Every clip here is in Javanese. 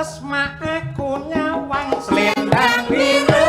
Tesma aku nyawang selendang biru.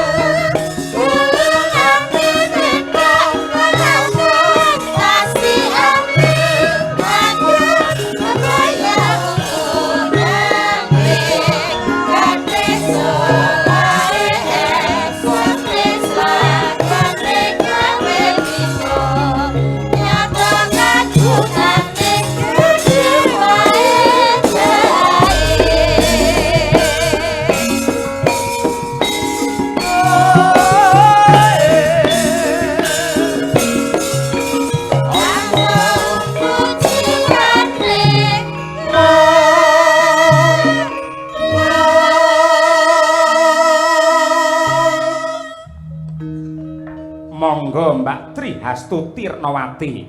Monggo Mbak Tri Hastuti Tirnawati.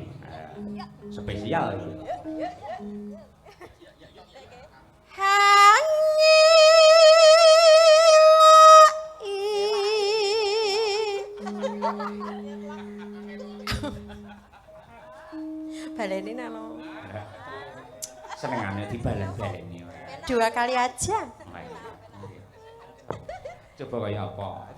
Spesial iki. Baleni nalo. Senengane dibalen-baleni. 2 kali aja. Coba kaya apa?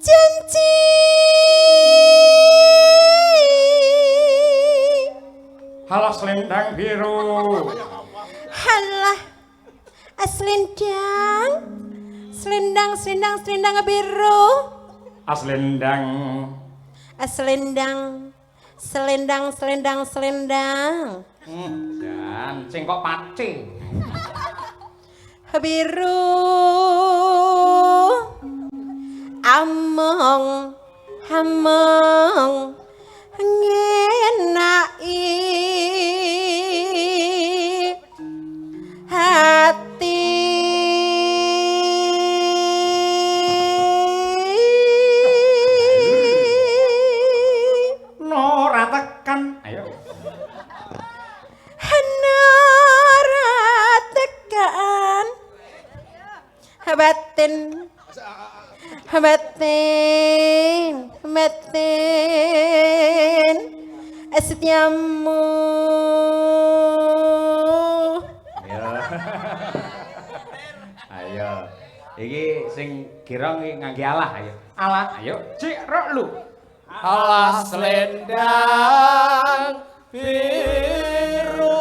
Janji Halah selendang biru. halah selendang biru. Selendang Selendang. Dan sing kok pacing. Biru among ngenai hati. Nora tekan. Ayo. Nora tekan. Batin setiamu. Ayo. Iki sing girong ngangge alah ayo. Alah ayo cik rok lu. Alah selendang biru.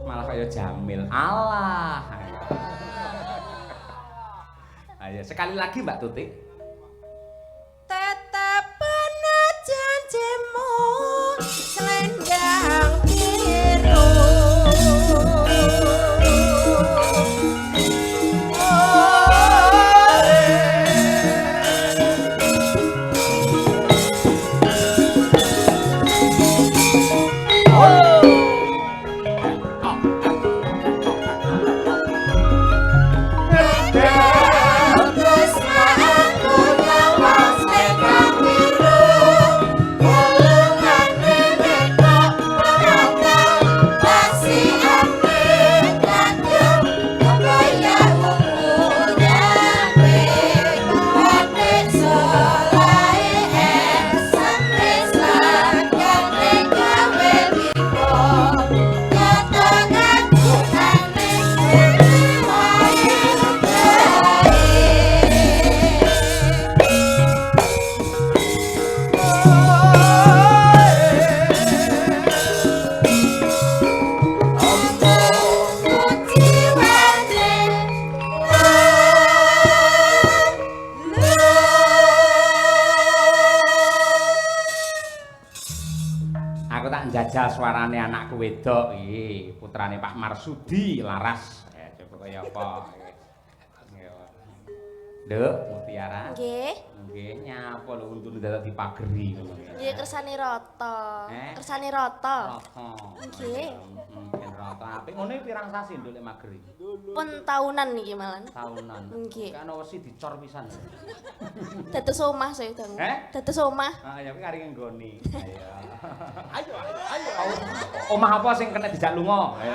Malah kaya Jamil. Alah. Ayo sekali lagi Mbak Tuti. Tetapan janjimu selendang biru. Jajal suarane anakku wedok iki, putrane Pak Marsudi Laras. Coba kaya apa. Nduk, Mutiara. Nggih. Nggih, nyapa lho untune dadak dipageri ngono. Nggih kersane rata. Kersane Rata. rata. Nggih. Mungkin rata. Apik ngene pirang sasi nduk lek mageri? Pun tahunan niki malan. Tahunan. Nggih. Kan wesi dicor pisan. Dados omah saya dong. Dados omah. Ah ya kuwi kari nggoni. Ayo. Ayo. Omah apa sing kena dijak lunga? Ayo.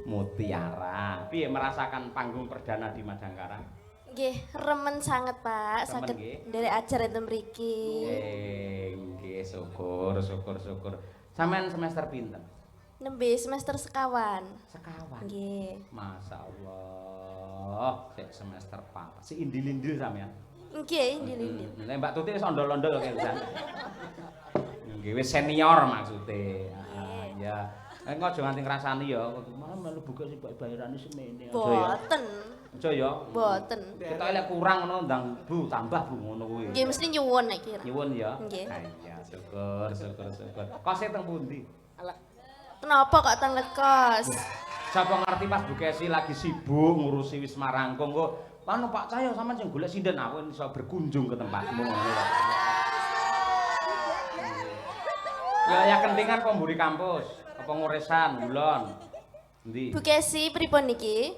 Mutiara. Piye merasakan panggung perdana di Madangkara? Nggih, remen sangat, Pak. Remen, Saged nggih. nderek ajar enten mriki. Nggih, syukur. Sampean semester pinten? Nembe semester sekawan. Sekawan. Nggih. Masyaallah, sik semester 4. Si indil-indil sampean. Nggih, indil-indil. Nek Mbak Tuti wis ondol-ondol kaya jan. Nggih wis senior maksude. Ya. Engko aja nganti ngrasani ya, malah melu buka sih bayarane semene. Boten. Aja ya. Boten. Kita lek kurang ngono ndang Bu, tambah Bu ngono kuwi. Nggih mesti nyuwun nek kira. Nyuwun ya. Nggih. Iya, syukur. Kose teng pundi? Kenapa kok tenglet kos? Sapa ngerti pas Bu Kesi lagi sibuk ngurusi Wisma Rangkung kok anu Pak Cahyo sampean sing golek sinden aku iso berkunjung ke tempatmu ngono. Ya kentingan kok mburi kampus, apa ngoresan bulon. Endi? Bu Kesi pripun niki?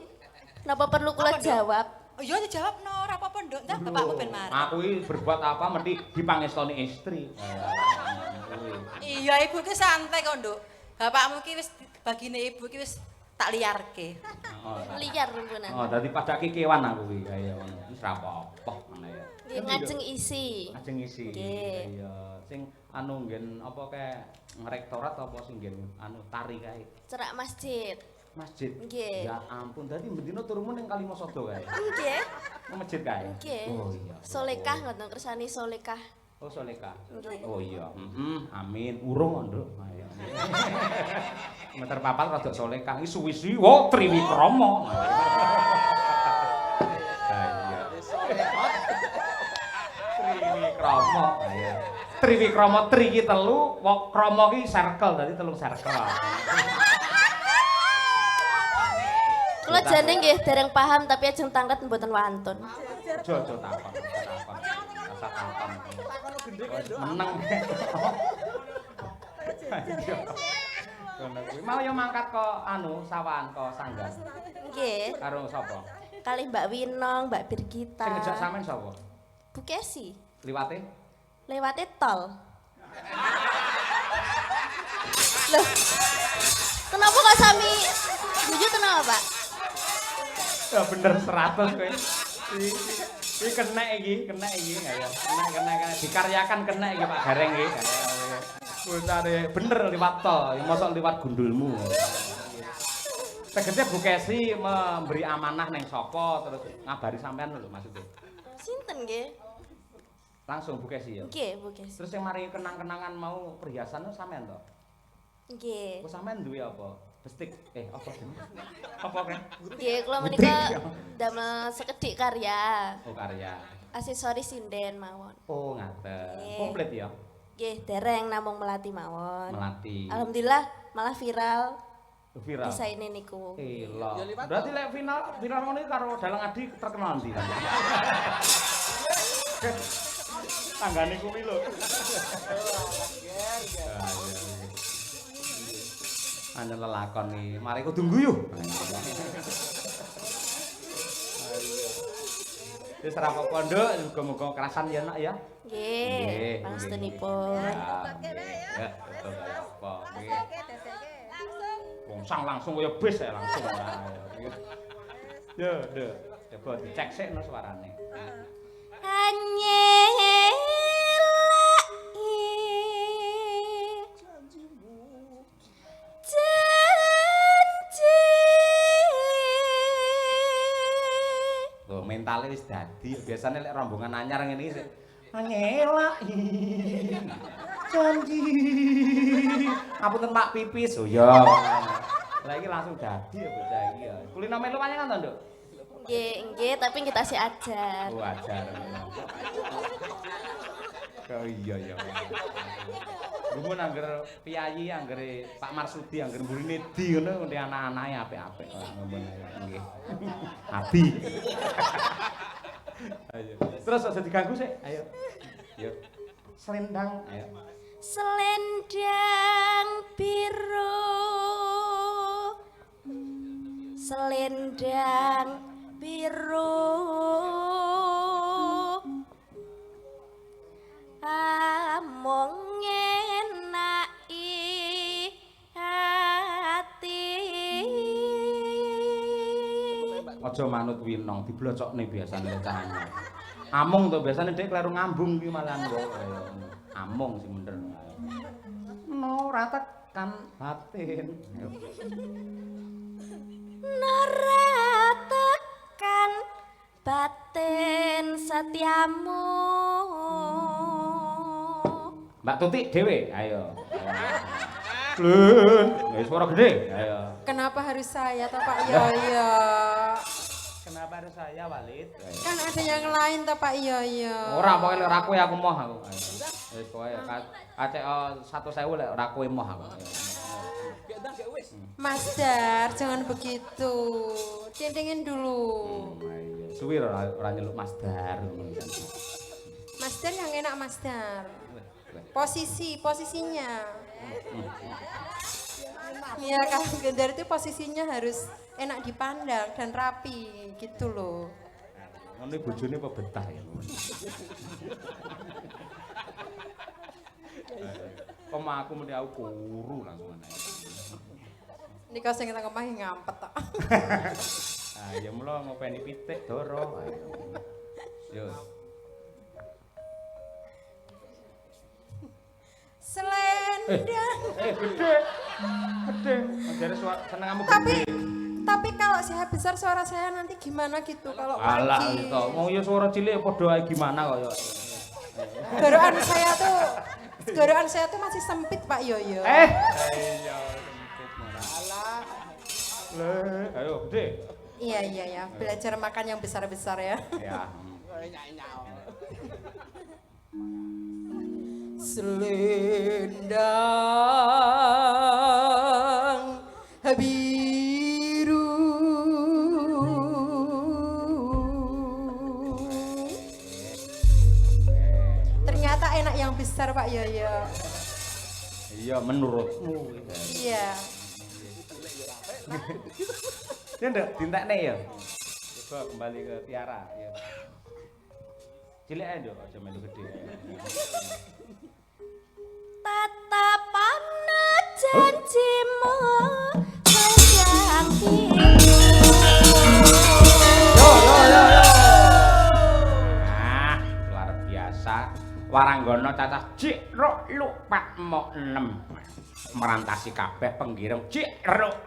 Napa perlu kula jawab? Oh iya dijawab no, ora apa-apa nduk. Entah bapakku ben marah. Aku iki berbuat apa mesti dipangestoni istri. Iya ibu ki santai kok nduk. Bapakmu ki wis bagine ibu ki wis tak liarke. Liar rumpunan. Oh, dadi pada kewan aku iki kaya ngono. Wis ra apa-apa ngene ya. Nggih ngajeng isi. Ajeng isi. Nggih. Iya, sing anu nggen apa kae rektorat apa sing nggen anu tari kae. Cerak masjid. Masjid. Nggih. Ya ampun, dadi mendino turumu ning Kalimasada kae. Nggih. Nang masjid kae. Nggih. Oh iya. Solekah ngoten kersani solekah. Oh Soleka. Nggih. Oh iya. Amin. Urung Nduk. Ayo. Meter papat rada Soleka. Iki suwi-suwi wo Triwikrama. Iya. Triwikrama. Ayo. Triwikrama tri ki telu, krama ki circle, dadi telung circle. Kula jane nggih dereng paham tapi ajeng tanglet mboten wantun. Jojo takon. Rasa takon. Meneng. Ngono kuwi. Mau yo mangkat kok anu sawan kok sanggan. Nggih. Karo sapa? Kalih Mbak Winong, Mbak Birgita. Sing ngejak sampean sapa? Bu Kesi. Liwate? Lewate tol. Loh. Kenapa kok sami guyu kenapa, Pak? Ya bener 100 kowe. Iki kena iki ya. Kena dikaryakan kena iki Pak Gareng iki. Puntane bener liwat tol, mosok liwat gundulmu. Tegese Bu Kesi memberi amanah neng sapa terus ngabari sampean lho maksudnya. Sinten nggih? Langsung Bu Kesi ya. Nggih, Bu Kesi. Terus yang mari kenang-kenangan mau perhiasan sampean to? Nggih. Kok sampean duwe apa? Bestik. Apa jenenge? Apa kan? Nggih, kula menika damel sekedhik karya. Oh karya. Aksesoris sinden mawon. Oh ngaten. Nggih. Komplit ya. Nggih, dereng namung melati mawon. Melati. Alhamdulillah malah viral Viral. desaine niku. Elo. Berarti lek viral ngono iki karo Dalang Adi terkenal ndi? Tanggane kuwi lho. Ana lelakon iki. Mari kudu guyu. Wis ra apa-apa Nduk, muga-muga kerasan ya nak ya. Nggih, pangestunipun. Ya, betul apa. Wong sang langsung kaya bis ya langsung. Yo, coba dicek sik no suarane. Tuh mentale wis dadi. Biasane lek rombongan anyar ngene iki ngelaki janji. Apunten Pak Pipis. Oh ya. Lah iki langsung dadi ya bocah iki ya. Kulino melu panjenengan to, Nduk? Nggih, tapi kita sih ajar. Oh, ajar. Oh iya. Gumun angger piyayi, angger Pak Marsudi, angger mburine di ngono nganti anak-anake apik-apik. Ngono nggih. Abi. Ayo. Terus aja diganggu sik. Ayo. Yuk. Selendang, ayo. Selendang biru. Selendang biru. Amung ngenaki ati. Aja manut winong, diblocokne biasane cahane. Amung to biasane dhek kleru ngambung ki malahan kok. Amung sing bener. No ratakan batin. Naratakan batin setiamu. Mbak Tuti dhewe, ayo. Lun, ya suara gede. Ayo. Kenapa harus saya toh Pak Yoyo? Kenapa harus saya Walid? Kan ada yang lain toh Pak Yoyo. Ora pokoke lek ora kowe aku moh aku. Wis pokoke kacek 1.000 lek ora kowe moh aku. Mas Dar, jangan begitu. Tintingin dulu. Suwi ora nyeluk Mas Dar. Mas Dar yang enak Mas Dar. Posisinya. Iya kalau gendar itu posisinya harus enak dipandang dan rapi gitu loh. Ngono bojone apa betah ya. Kok aku mesti aku kuru langsung ana. Nika sing kita ngomong ngampet tok. Ah ya mulo ngopeni pitik doro. Yo. Selendang. Gede. Ajare seneng kamu gede. Tapi kalau saya besar suara saya nanti gimana gitu kalau Alah pagi. itu, mau ya suara cilik padha ae gimana kok ya. Gorokan saya tuh masih sempit Pak Yoyo. Iya sempit marah. Alah. Ayo gede. Iya, belajar makan yang besar-besar ya. Ya. Selendang biru ternyata enak yang besar Pak Yoyo. Iya menurutmu. Iya. Ya ndak dintekne ya. Coba kembali ke Tiara ya. Cilik ae nduk aja melu gede. Tatapan janjimu sayang Yo. Ah, luar biasa. Waranggana cacah Jik-ruk lupak mok 6. Merantasi kabeh penggireng Jik-ruk.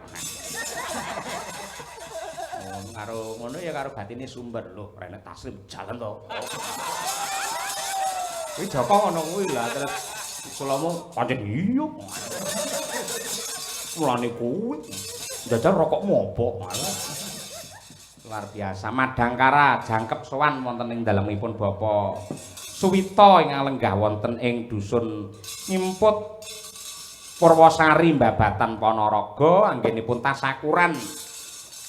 Karo ngono ya karo batine sumber lho, rene taslim jalan to. Kuwi Joko ngono kuwi lah terus sulamu pancen iya. Mulane kuwi njajal rokokmu apa? Luar biasa. Madangkara jangkep sowan wonten ing dalemipun Bapak Suwita ingkang lenggah wonten ing dusun Nyimput Purwosari Mbabatan Ponorogo anggenipun tasakuran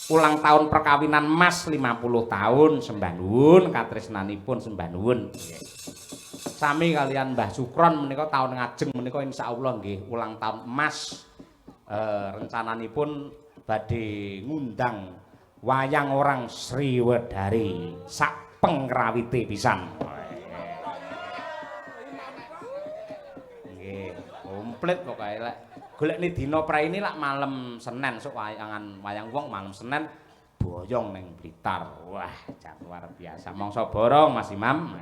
ulang tahun perkawinan Mas 50 tahun sembah nuwun katresnanipun sembah nuwun. Sami kalian Mbah Sukron menika tahun ngajeng menika insyaallah nggih ulang tahun Mas. Rencananipun badhe ngundang wayang orang Sriwedari sak pengrawite pisan. Nggih, komplit kok kae lek golekne dina praine lak malam Senin sok wayangan wayang wong malam Senin boyong ning Blitar. Wah, jan luar biasa. Mangsa borong Mas Imam.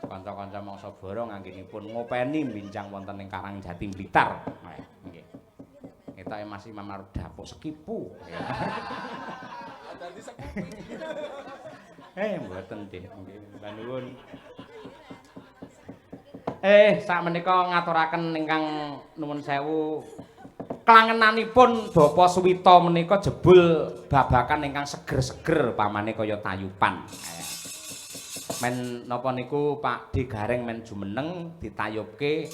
Kanca-kanca mangsa borong anggenipun ngopeni bincang wonten ing Karangjati Blitar. Nggih. Ketoke Mas Imam arep dapuk sekipu. Dadi sekipu. Mboten nggih. Mbah nuwun. Sakmenika ngaturaken ingkang nuwun sewu klangenanipun Bapak Suwita menika jebul babakan ingkang seger-seger pamane kaya tayupan. Men napa niku Pak D Gareng men jumeneng ditayubke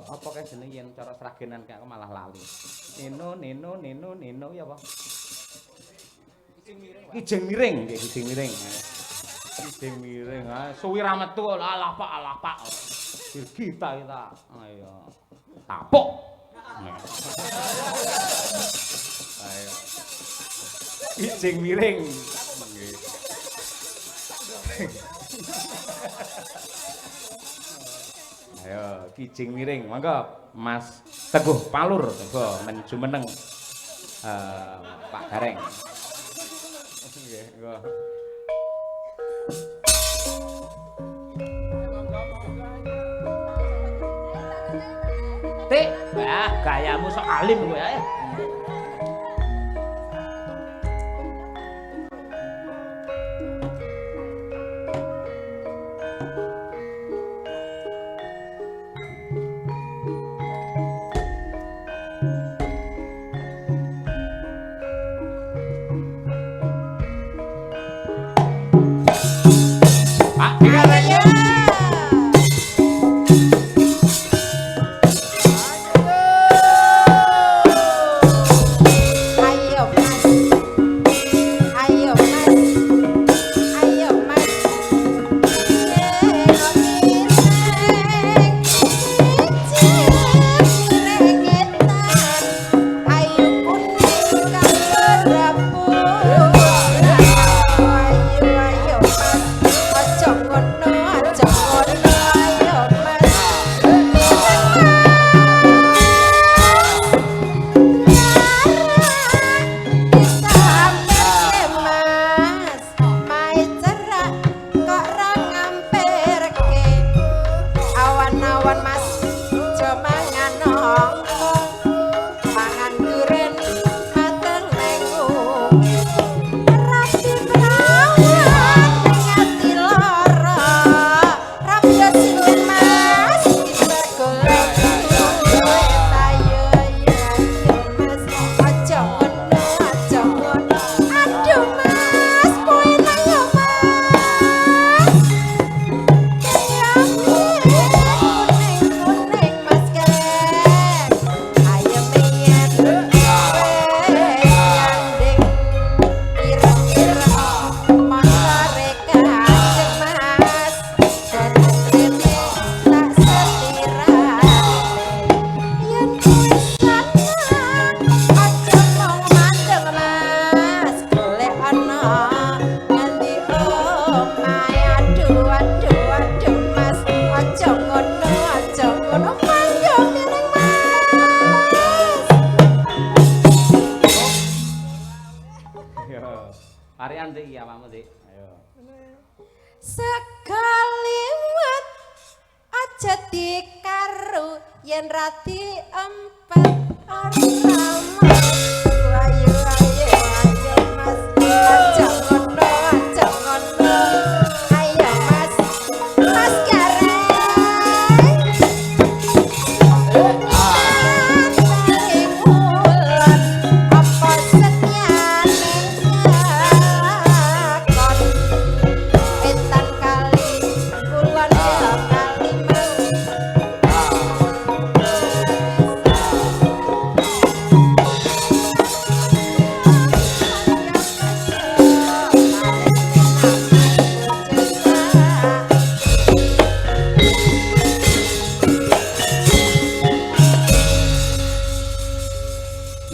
apa kae jenenge yen cara sragenan kaya malah lali. Nino ya apa? Kijing miring, nggih kijing miring. Kijing miring. Suwi ra metu alah Pak. Dirgita kita. Ayo. Tapuk. Ayo. Kijing miring. Nggih. Ayo, kijing miring. Monggo Mas Teguh Palur, monggo men jumeneng. Pak Gareng. Nggih, nggo. Tik, gayamu sok alim kowe ae.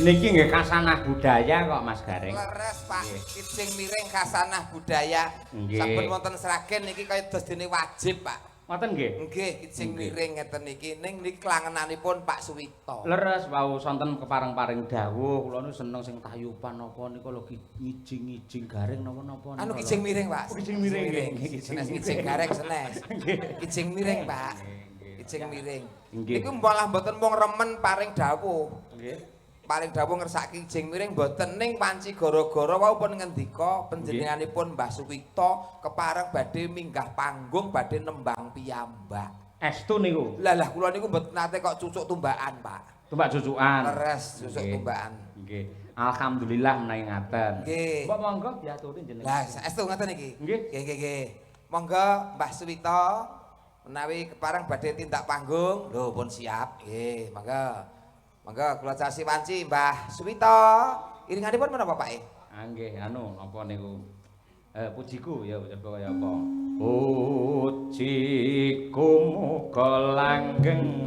Niki nggih kasanah budaya kok Mas Gareng. Leres Pak, Kijing miring kasanah budaya. Sampun wonten Sragen niki kaya dene wajib Pak. Ngoten nggih? Nggih, Kijing miring ngeten niki. Ning niki klangenanipun Pak Suwito. Leres wau sonten kepareng-paring dawuh, kula niku seneng sing tayupan napa nika lho ngijing-ngijing Gareng napa-napa. Anu Kijing miring Pak. Kijing miring. Senes Kijing Gareng senes. Kijing miring Pak. Kijing miring. Nggih. Niku malah mboten mung remen paring dawuh. Nggih. Paling dawuh ngersaki Kijing miring mboten ning panci gara-gara wau pun ngendika panjenenganipun Mbah Suwito kepareng badhe minggah panggung badhe nembang piyambak. Estu niku. Lah kula niku mboten nate kok cucuk tumbakan, Pak. Tumbak cucukan. Leres cucuk tumbakan. Nggih. Alhamdulillah menawi ngaten. Nggih. Mbok monggo diaturi jenengan. Lah saestu ngoten iki. Nggih. Nggih. Monggo Mbah Suwito menawi kepareng badhe tindak panggung. Lho pun siap. Nggih, monggo. Monggo kula casi wanci Mbah Suwito. Iringanipun menapa Pak? Ah nggih anu napa niku? Pujiku ya coba kaya apa? Pujiku muga langgeng.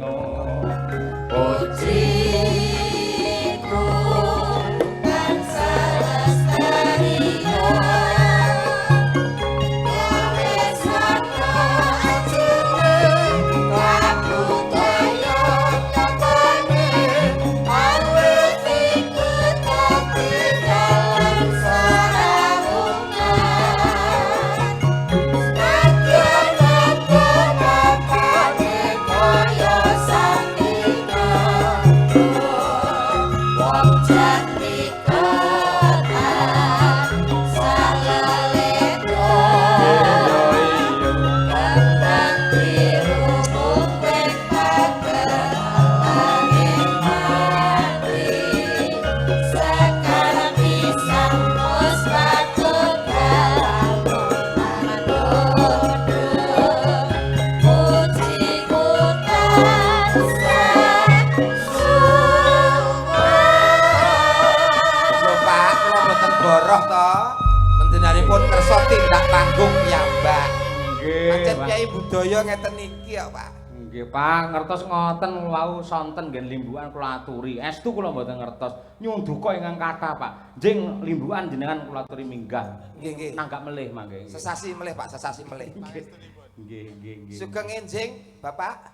Pujiku tansah lestari. tindak panggung piyambak. Nggih. Pancen Pak. piyai budaya ngeten iki ya, Pak. Nggih, Pak, ngertos ngoten wau sonten nggih limbukan kula aturi. Estu kula mboten ngertos. Nyuwun duka ingkang kathah, Pak. Njing limbukan jenengan kula aturi minggah. Nggih, nggih. Nanggap melih mangke. Sesasi melih, Pak, sesasi melih. Nggih, nggih, nggih. Sugeng enjing, Bapak.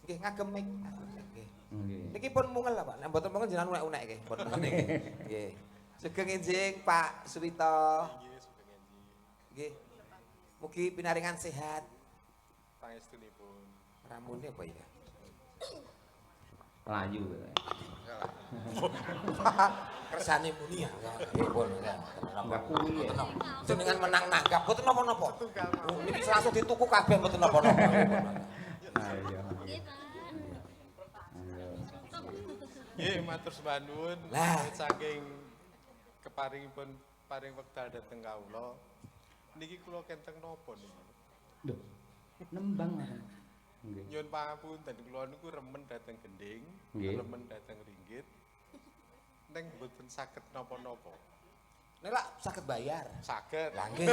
Nggih, ngagem mik. Nggih. Nggih. Niki pun mungel lah, Pak. Nek mboten mungel jenengan unek-unek nggih. Pun niki. Nggih. Sugeng enjing, Pak Suwito. Nggih. Mugi pinaringan sehat. Pangestunipun. Ramune apa ya? Layu. Kersane muni ya. Nggih pun ya. Enggak kuwi. Tenang. Jenengan menang nanggap mboten napa-napa. Niki langsung dituku kabeh mboten napa-napa. Nah, iya. Nggih, matur sembah nuwun. Lah. Saking keparingipun paring wekdal dhateng kawula. Niki kula kenteng napa niki? Lho. Nembang. Nggih. Nyuwun pangapunten kula niku remen dhateng gending, Nggih. remen dhateng ringgit. Ning mboten saged napa-napa. Nek lak saged bayar. Saged. Lah nggih.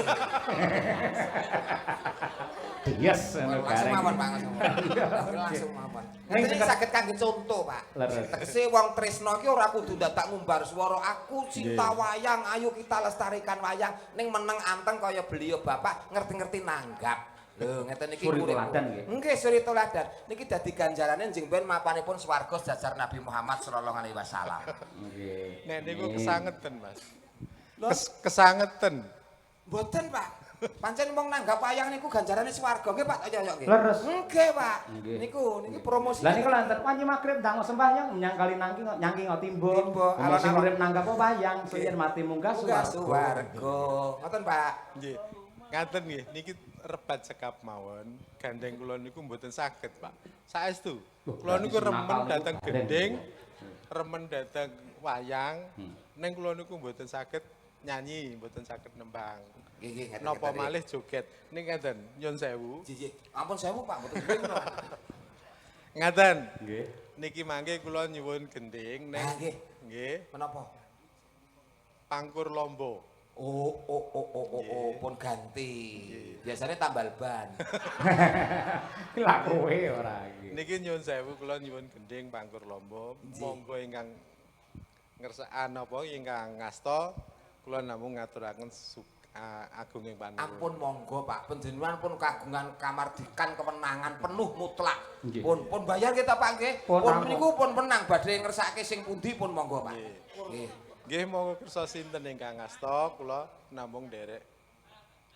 Yes, Langsung mawon, Pak. Langsung mawon. Ning Ini saged kangge contoh, Pak. Leres. Tegese wong tresno iki ora kudu dadak ngumbar swara aku cinta wayang, ayo kita lestarikan wayang. Ning meneng anteng kaya beliau Bapak ngerti-ngerti nanggap. Lho, ngeten iki Suri urip. teladan nggih. Nggih, suri teladan. Niki dadi ganjarane njing ben mapanipun swarga jajar Nabi Muhammad sallallahu alaihi wasallam. Nggih. Nek niku kesangeten, Mas. Lho, Kesangeten. mboten, Pak. Pancen wong nanggap wayang niku ganjarane swarga nggih, Pak. Ayo ayo nggih. Leres. Nggih, Pak. Nggih. Niki promosi. Lah niku lanten wanci magrib ndang sembahyang nyangkali nyangking timbul. Timbul. Ala sing Alon-alon. urip nanggap wayang, suyen mati munggah Munggah swarga. swarga. Ngoten, Pak. Nggih. Ngaten nggih, niki rebat cekap mawon. Gandeng kula niku mboten saged, Pak. Saestu. Kula berarti niku sing remen nakal niku dhateng gandeng. gending, remen dhateng wayang. Hmm. Ning kula niku mboten saged nyanyi, mboten saged nembang. Nggih, nggih, ngeten. Napa malih joget. Ning ngeten, nyun sewu. Jiji. Ampun sewu, Pak, mboten bingung. Ngaten. Nggih. Niki mangke kula nyuwun gending ning Ah, nggih. nggih, Menapa? Pangkur Lombo. Oh, pun ganti. Biasanya tambal ban. Lah kowe ora iki. Niki nyuwun sewu kula nyuwun gending Pangkur Lombo. Monggo ingkang ngersaan apa ingkang ngasta kula namung ngaturaken agunging panuwun. Ampun monggo, Pak. Panjenengan pun kagungan kamardikan kemenangan penuh mutlak. Nggih. Pun bayar kita, Pak, nggih. Pun Pun ampun. niku pun menang badhe ngersake sing pundi pun monggo, Pak. Nggih. Nggih. Nggih monggo kersa sinten ingkang ngasta kula namung derek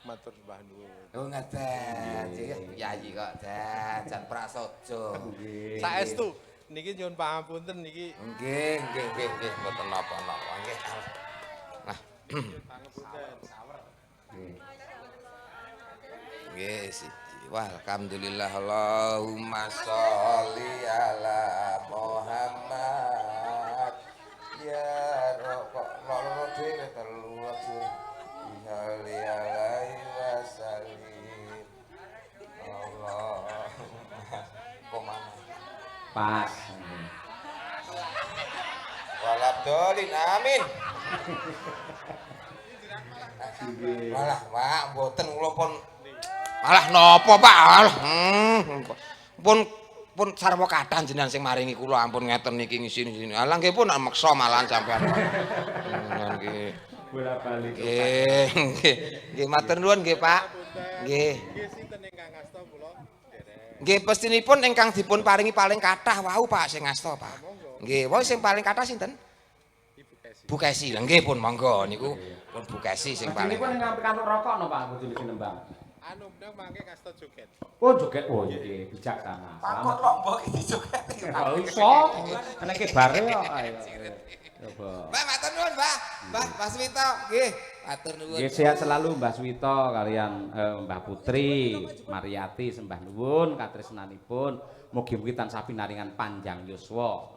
matur sembah nuwun. Oh, ngeten. Yayi kok, jan prasaja. Nggih. Saestu niki nyuwun pangapunten niki Nggih, mboten napa-napa nggih. Nah, pangapunten. nggih siji. Wah, alhamdulillah Allahumma sholli ala Muhammad. Ya rokok loro dhewe telu aja. Sholli alaihi wasallim. Allahumma komana. Pas. Waladolin, amin. Malah, Pak, mboten kula pun malah napa, Pak? Alah, pun sarwa kathah jenengan sing maringi kula ampun ngeten niki ngisi-ngisi. Alah nggih pun meksa malahan sampean. Nggih. Bola-balik. Nggih, matur nuwun nggih, Pak. Nggih. Nggih sinten ingkang ngasta kula derek. Nggih, pestinipun ingkang dipun paringi paling kathah wau, Pak, sing ngasta, Pak. Nggih, wau sing paling kathah sinten? Ibu Kesi. Bu Kesi. Lah nggih pun monggo niku pun Bu Kesi sing paling. Ini pun yang kantor rokok no Pak, kudu nembang. Anu bener mangke ngasta joget. Oh joget, oh nggih bijaksana. Pakut lombok iki joget. Kalau iso, enake bare kok. Ayo. Coba. Mbak, matur nuwun, Mbak. Mbak, Mas Wito, nggih. Matur nuwun. Nggih sehat selalu Mbah Swito kalian Mbah Putri, Mariati sembah nuwun katresnanipun. Mugi-mugi tansah pinaringan panjang yuswa.